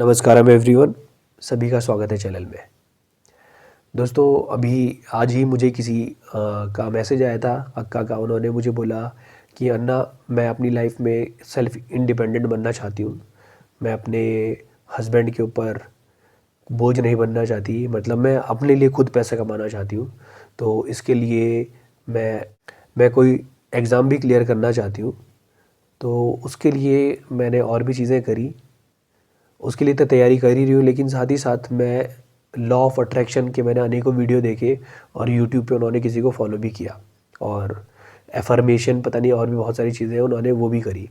नमस्कारम everyone, सभी का स्वागत है चैनल में। दोस्तों आज ही मुझे किसी का मैसेज आया था अक्का का। उन्होंने मुझे बोला कि अन्ना, मैं अपनी लाइफ में सेल्फ इंडिपेंडेंट बनना चाहती हूँ। मैं अपने हस्बैंड के ऊपर बोझ नहीं बनना चाहती, मतलब मैं अपने लिए खुद पैसा कमाना चाहती हूँ। तो इसके लिए मैं कोई एग्ज़ाम भी क्लियर करना चाहती हूँ। तो उसके लिए मैंने और भी चीज़ें करी, उसके लिए तो तैयारी कर ही रही हूँ, लेकिन साथ ही साथ मैं लॉ ऑफ अट्रैक्शन के मैंने अनेकों वीडियो देखे और यूट्यूब पे उन्होंने किसी को फॉलो भी किया, और एफर्मेशन पता नहीं और भी बहुत सारी चीज़ें उन्होंने वो भी करी।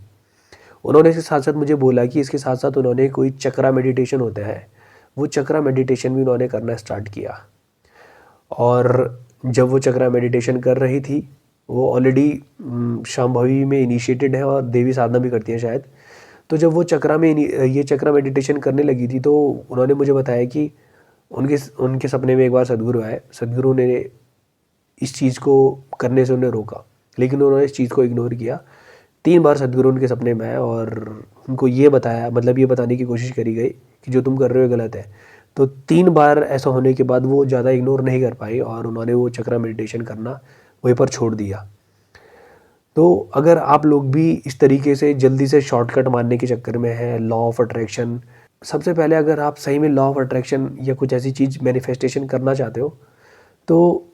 उन्होंने इसके साथ साथ मुझे बोला कि इसके साथ साथ उन्होंने कोई चक्रा मेडिटेशन होता है, वो चक्रा मेडिटेशन भी उन्होंने करना स्टार्ट किया। और जब वो चक्रा मेडिटेशन कर रही थी, वो ऑलरेडी शांभवी में इनिशिएटेड है और देवी साधना भी करती हैं शायद। तो जब वो ये चक्रा मेडिटेशन करने लगी थी, तो उन्होंने मुझे बताया कि उनके उनके सपने में एक बार सदगुरु आए। सदगुरु ने इस चीज़ को करने से उन्हें रोका, लेकिन उन्होंने इस चीज़ को इग्नोर किया। 3 बार सदगुरु उनके सपने में आए और उनको ये बताया, मतलब ये बताने की कोशिश करी गई कि जो तुम कर रहे हो गलत है। तो 3 बार ऐसा होने के बाद वो ज़्यादा इग्नोर नहीं कर पाई और उन्होंने वो चक्रा मेडिटेशन करना वहीं पर छोड़ दिया। तो अगर आप लोग भी इस तरीके से जल्दी से शॉर्टकट मारने के चक्कर में हैं लॉ ऑफ अट्रैक्शन, सबसे पहले अगर आप सही में लॉ ऑफ अट्रैक्शन या कुछ ऐसी चीज़ मैनिफेस्टेशन करना चाहते हो, तो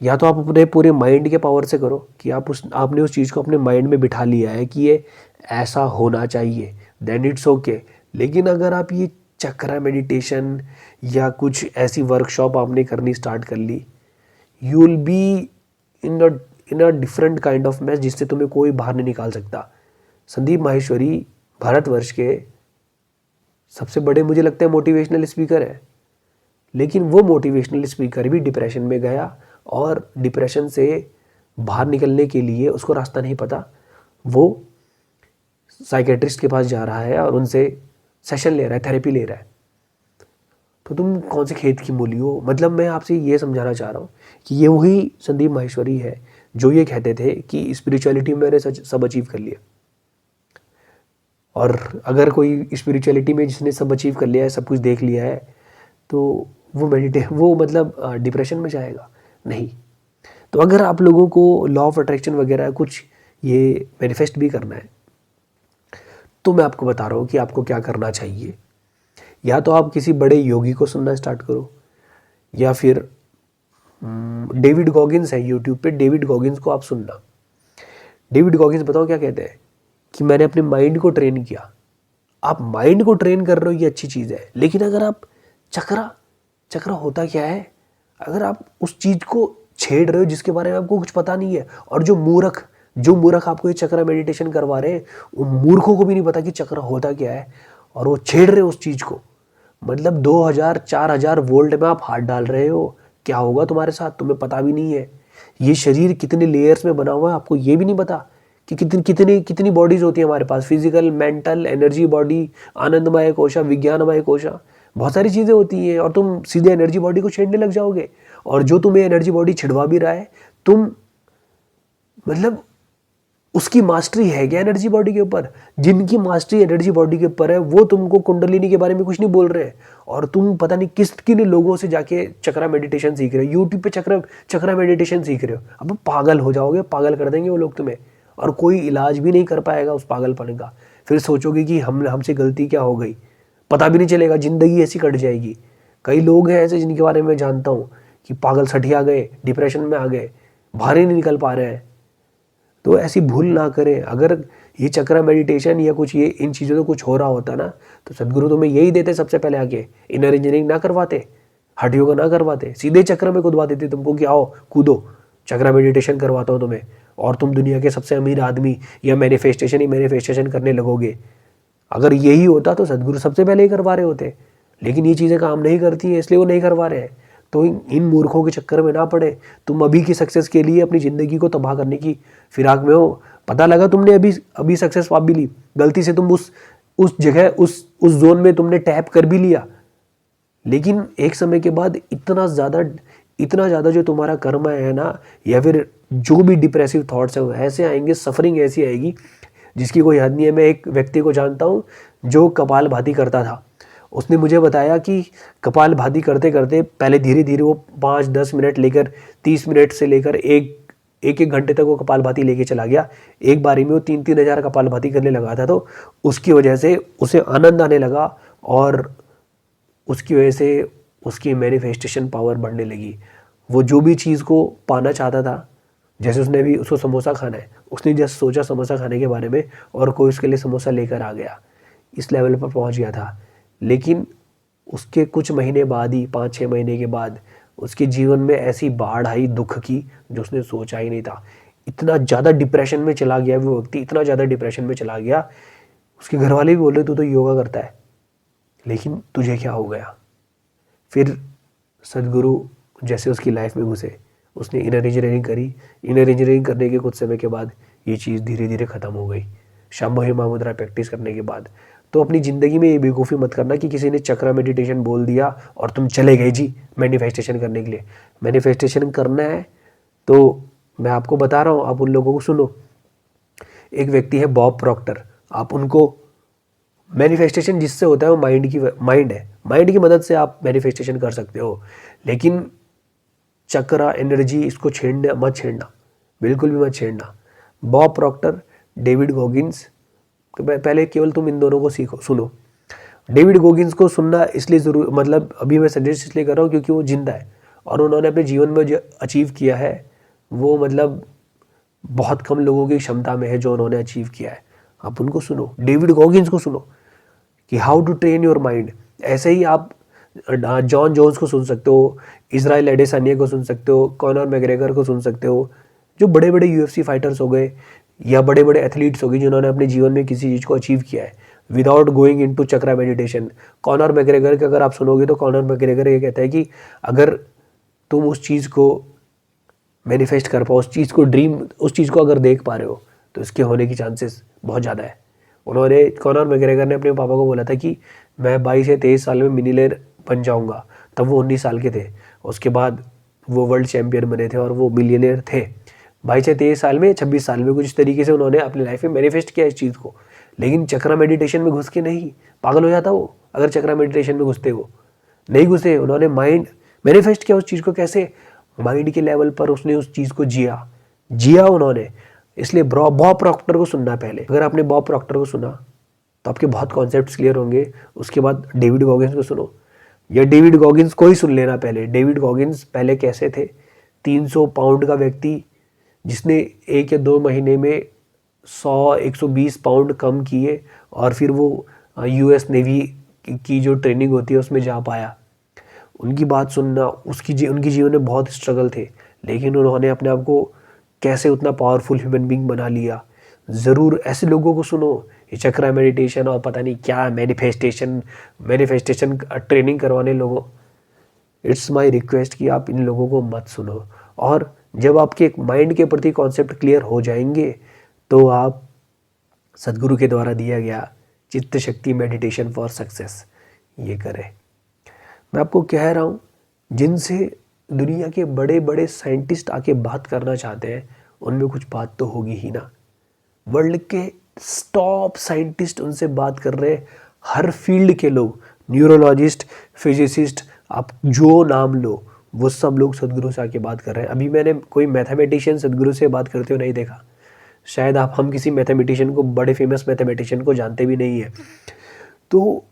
या तो आप अपने पूरे माइंड के पावर से करो कि आपने उस चीज़ को अपने माइंड में बिठा लिया है कि ये ऐसा होना चाहिए, देन इट्स ओके। लेकिन अगर आप ये चक्रा मेडिटेशन या कुछ ऐसी वर्कशॉप आपने करनी स्टार्ट कर ली, you will be in a different kind of match जिससे तुम्हें कोई बाहर नहीं निकाल सकता। संदीप माहेश्वरी भारतवर्ष के सबसे बड़े, मुझे लगता है, मोटिवेशनल स्पीकर है, लेकिन वो मोटिवेशनल स्पीकर भी डिप्रेशन में गया और डिप्रेशन से बाहर निकलने के लिए उसको रास्ता नहीं पता। वो साइकेट्रिस्ट के पास जा रहा है और उनसे सेशन ले रहा है, थेरेपी ले रहा है। तो तुम कौन से खेत की मूली हो? मतलब मैं आपसे ये समझाना चाह रहा हूँ कि ये वही संदीप माहेश्वरी है जो ये कहते थे कि स्पिरिचुअलिटी में मैंने सब अचीव कर लिया। और अगर कोई स्पिरिचुअलिटी में जिसने सब अचीव कर लिया है, सब कुछ देख लिया है, तो वो मतलब डिप्रेशन में जाएगा? नहीं। तो अगर आप लोगों को लॉ ऑफ अट्रैक्शन वगैरह कुछ ये मैनिफेस्ट भी करना है, तो मैं आपको बता रहा हूँ कि आपको क्या करना चाहिए। या तो आप किसी बड़े योगी को सुनना स्टार्ट करो, या फिर डेविड गॉगिन्स है यूट्यूब पे, डेविड गॉगिन्स को आप सुनना। डेविड गॉगिन्स बताओ क्या कहते हैं कि मैंने अपने माइंड को ट्रेन किया। आप माइंड को ट्रेन कर रहे हो, ये अच्छी चीज़ है, लेकिन अगर आप चक्रा होता क्या है, अगर आप उस चीज़ को छेड़ रहे हो जिसके बारे में आपको कुछ पता नहीं है, और जो मूर्ख आपको ये चक्रा मेडिटेशन करवा रहे हैं, उन मूर्खों को भी नहीं पता कि चक्रा होता क्या है, और वो छेड़ रहे हो उस चीज़ को। मतलब 2000-4000 वोल्ट में आप हाथ डाल रहे हो, क्या होगा तुम्हारे साथ तुम्हें पता भी नहीं है। ये शरीर कितने लेयर्स में बना हुआ है आपको ये भी नहीं पता कि कितनी बॉडीज होती है हमारे पास, फिजिकल, मेंटल, एनर्जी बॉडी, आनंदमय कोशा, विज्ञानमय कोशा, बहुत सारी चीज़ें होती हैं। और तुम सीधे एनर्जी बॉडी को छेड़ने लग जाओगे, और जो तुम्हें एनर्जी बॉडी छिड़वा भी रहा है, तुम मतलब उसकी मास्टरी है क्या एनर्जी बॉडी के ऊपर? जिनकी मास्टरी एनर्जी बॉडी के ऊपर है वो तुमको कुंडलिनी के बारे में कुछ नहीं बोल रहे हैं, और तुम पता नहीं किन लोगों से जाके चक्रा मेडिटेशन सीख रहे हो, यूट्यूब पे चक्रा मेडिटेशन सीख रहे हो। अब पागल हो जाओगे, पागल कर देंगे वो लोग तुम्हें, और कोई इलाज भी नहीं कर पाएगा उस पागलपन का। फिर सोचोगे कि हमसे गलती क्या हो गई, पता भी नहीं चलेगा, ज़िंदगी ऐसी कट जाएगी। कई लोग हैं ऐसे जिनके बारे में मैं जानता हूँ कि पागल सठिया गए, डिप्रेशन में आ गए, बाहर ही नहीं निकल पा रहे हैं। तो ऐसी भूल ना करें। अगर ये चक्रा मेडिटेशन या कुछ ये इन चीज़ों से कुछ हो रहा होता ना, तो सदगुरु तुम्हें यही देते सबसे पहले आके, इनर इंजीनियरिंग ना करवाते, हठ योगा ना करवाते, सीधे चक्र में कूदवा देते तुमको कि आओ कूदो, चक्रा मेडिटेशन करवाता हूँ तुम्हें, और तुम दुनिया के सबसे अमीर आदमी या मैनिफेस्टेशन करने लगोगे। अगर यही होता तो सदगुरु सबसे पहले ही करवा रहे होते, लेकिन ये चीज़ें काम नहीं करती हैं, इसलिए वो नहीं करवा रहे हैं। तो इन मूर्खों के चक्कर में ना पड़े। तुम अभी की सक्सेस के लिए अपनी ज़िंदगी को तबाह करने की फिराक में हो। पता लगा तुमने अभी सक्सेस पा भी ली, गलती से तुम उस जगह उस जोन में तुमने टैप कर भी लिया, लेकिन एक समय के बाद इतना ज़्यादा जो तुम्हारा कर्म है ना, या फिर जो भी डिप्रेसिव थॉट्स है वो ऐसे आएंगे, सफरिंग ऐसी आएगी जिसकी कोई हद नहीं है। मैं एक व्यक्ति को जानता हूँ जो कपालभाति करता था, उसने मुझे बताया कि कपालभाति करते करते पहले धीरे धीरे वो 5-10 मिनट लेकर 30 मिनट से लेकर एक घंटे तक वो कपालभाति लेके चला गया। एक बारी में वो 3-3 हज़ार कपालभाति करने लगा था। तो उसकी वजह से उसे आनंद आने लगा और उसकी वजह से उसकी मैनिफेस्टेशन पावर बढ़ने लगी। वो जो भी चीज़ को पाना चाहता था, जैसे उसने भी उसको समोसा खाना है, उसने जस्ट सोचा समोसा खाने के बारे में और कोई उसके लिए समोसा लेकर आ गया, इस लेवल पर पहुंच गया था। लेकिन उसके कुछ महीने बाद ही 5-6 महीने के बाद उसके जीवन में ऐसी बाढ़ आई दुख की जो उसने सोचा ही नहीं था। इतना ज़्यादा डिप्रेशन में चला गया वो व्यक्ति, इतना ज़्यादा डिप्रेशन में चला गया। उसके घर वाले भी बोल रहे तू तो योगा करता है, लेकिन तुझे क्या हो गया। फिर सदगुरु जैसे उसकी लाइफ में घुसे, उसने इनर इंजीनियरिंग करी। इनर इंजीनियरिंग करने के कुछ समय के बाद ये चीज़ धीरे धीरे ख़त्म हो गई। शंभु महामुद्रा प्रैक्टिस करने के बाद। तो अपनी ज़िंदगी में ये बेवकूफ़ी मत करना कि किसी ने चक्रा मेडिटेशन बोल दिया और तुम चले गए जी मैनिफेस्टेशन करने के लिए। मैनिफेस्टेशन करना है तो मैं आपको बता रहा हूँ, आप उन लोगों को सुनो। एक व्यक्ति है बॉब प्रॉक्टर, आप उनको, मैनिफेस्टेशन जिससे होता है वो माइंड है, माइंड की मदद से आप मैनिफेस्टेशन कर सकते हो। लेकिन चक्रा एनर्जी इसको मत छेड़ना, बिल्कुल भी मत छेड़ना। बॉब प्रॉक्टर, डेविड गॉगिन्स, पहले केवल तुम इन दोनों को सुनो। डेविड गॉगिन्स को सुनना इसलिए ज़रूर, मतलब अभी मैं सजेस्ट इसलिए कर रहा हूँ क्योंकि वो जिंदा है और उन्होंने अपने जीवन में जो अचीव किया है वो मतलब बहुत कम लोगों की क्षमता में है जो उन्होंने अचीव किया है। आप उनको सुनो, डेविड गॉगिन्स को सुनो कि how to train your mind. ऐसे ही आप जॉन जोन्स को सुन सकते हो, इजराइल एडेसानिया को सुन सकते हो, कॉनर मैग्रेगर को सुन सकते हो, जो बड़े बड़े यूएफसी फाइटर्स हो गए या बड़े बड़े एथलीट्स हो गए जिन्होंने अपने जीवन में किसी चीज़ को अचीव किया है विदाउट गोइंग इनटू चक्रा मेडिटेशन। कॉनर मैग्रेगर के अगर आप सुनोगे तो कॉनर मैग्रेगर ये कहता है कि अगर तुम उस चीज़ को मैनिफेस्ट कर पाओ, उस चीज़ को उस चीज़ को अगर देख पा रहे हो तो इसके होने की चांसेस बहुत ज़्यादा है। उन्होंने, कॉनर मैग्रेगर ने अपने पापा को बोला था कि मैं 22 या 23 साल में मिलियनेयर बन जाऊंगा, तब वो 19 साल के थे। उसके बाद वो वर्ल्ड चैम्पियन बने थे और वो मिलियनेयर थे 22 या 23 साल में, 26 साल में। कुछ इस तरीके से उन्होंने अपनी लाइफ में मैनिफेस्ट किया इस चीज़ को। लेकिन चक्रा मेडिटेशन में घुस के नहीं, पागल हो जाता वो अगर चक्रा मेडिटेशन में घुसते। वो नहीं घुसे, उन्होंने माइंड मैनिफेस्ट किया उस चीज़ को। कैसे? माइंड के लेवल पर उसने उस चीज़ को जिया उन्होंने। इसलिए बॉब प्रॉक्टर को सुनना पहले। अगर आपने बॉब प्रॉक्टर को सुना तो आपके बहुत कॉन्सेप्ट्स क्लियर होंगे। उसके बाद डेविड गॉगिन्स को सुनो, या डेविड गॉगिन्स को ही सुन लेना पहले। डेविड गॉगिन्स पहले कैसे थे? 300 पाउंड का व्यक्ति जिसने 1 या 2 महीने में 100-120 पाउंड कम किए और फिर वो यूएस नेवी की जो ट्रेनिंग होती है उसमें जा पाया। उनकी बात सुनना। उनकी जीवन में बहुत स्ट्रगल थे, लेकिन उन्होंने अपने आप को कैसे उतना पावरफुल ह्यूमन बीइंग बना लिया। ज़रूर ऐसे लोगों को सुनो। ये चक्रा मेडिटेशन और पता नहीं क्या मैनिफेस्टेशन ट्रेनिंग करवाने लोगों, इट्स माय रिक्वेस्ट कि आप इन लोगों को मत सुनो। और जब आपके माइंड के प्रति कॉन्सेप्ट क्लियर हो जाएंगे तो आप सदगुरु के द्वारा दिया गया चित्त शक्ति मेडिटेशन फॉर सक्सेस ये करें। मैं आपको कह रहा हूँ, जिनसे दुनिया के बड़े बड़े साइंटिस्ट आके बात करना चाहते हैं उनमें कुछ बात तो होगी ही ना। वर्ल्ड के टॉप साइंटिस्ट उनसे बात कर रहे हैं, हर फील्ड के लोग, न्यूरोलॉजिस्ट, फिजिसिस्ट, आप जो नाम लो वो सब लोग सदगुरु से आके बात कर रहे हैं। अभी मैंने कोई मैथमेटिशियन सदगुरु से बात करते हो नहीं देखा। शायद हम किसी मैथमेटिशियन को, बड़े फेमस मैथमेटिशियन को जानते भी नहीं है। तो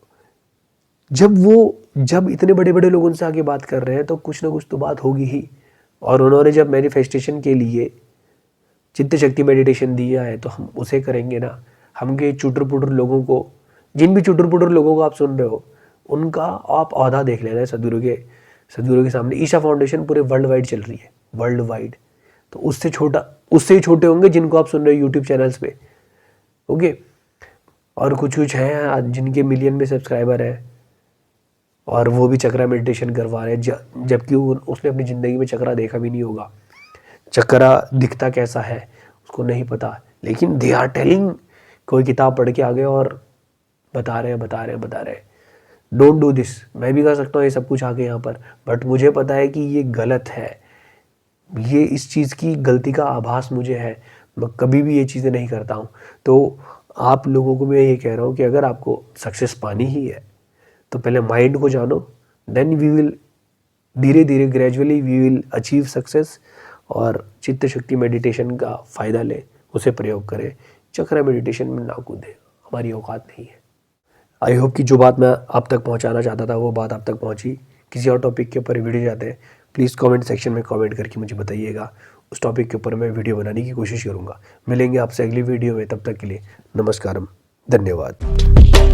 जब इतने बड़े बड़े लोग उनसे आगे बात कर रहे हैं तो कुछ ना कुछ तो बात होगी ही। और उन्होंने जब मैनिफेस्टेशन के लिए चित्त शक्ति मेडिटेशन दिया है तो हम उसे करेंगे ना। हम के चुटर पुटर लोगों को, जिन भी चुटर पुटर लोगों को आप सुन रहे हो, उनका आप औहदा देख लेना है सदगुरु के सामने। ईशा फाउंडेशन पूरे वर्ल्ड वाइड चल रही है, वर्ल्ड वाइड। तो उससे ही छोटे होंगे जिनको आप सुन रहे हो यूट्यूब चैनल्स पे, ओके। और कुछ हैं जिनके मिलियन में सब्सक्राइबर है और वो भी चक्रा मेडिटेशन करवा रहे हैं, जबकि उसने अपनी ज़िंदगी में चक्रा देखा भी नहीं होगा। चक्रा दिखता कैसा है उसको नहीं पता, लेकिन दे आर टेलिंग, कोई किताब पढ़ के आ गए और बता रहे। Don't do this. मैं भी कर सकता हूँ ये सब कुछ आके यहाँ पर, बट मुझे पता है कि ये गलत है। ये इस चीज़ की गलती का आभास मुझे है, मैं कभी भी ये चीज़ें नहीं करता हूँ। तो आप लोगों को मैं ये कह रहा हूँ कि अगर आपको सक्सेस पानी ही है तो पहले माइंड को जानो, देन वी विल धीरे धीरे gradually we will achieve success. और चित्त शक्ति मेडिटेशन का फ़ायदा लें, उसे प्रयोग करें। चक्र मेडिटेशन में ना कूदें, हमारी औकात नहीं है। आई होप कि जो बात मैं आप तक पहुंचाना चाहता था वो बात आप तक पहुंची। किसी और टॉपिक के ऊपर वीडियो चाहते हैं, प्लीज़ कमेंट सेक्शन में कमेंट करके मुझे बताइएगा। उस टॉपिक के ऊपर मैं वीडियो बनाने की कोशिश करूँगा। मिलेंगे आपसे अगली वीडियो में, तब तक के लिए नमस्कारम, धन्यवाद।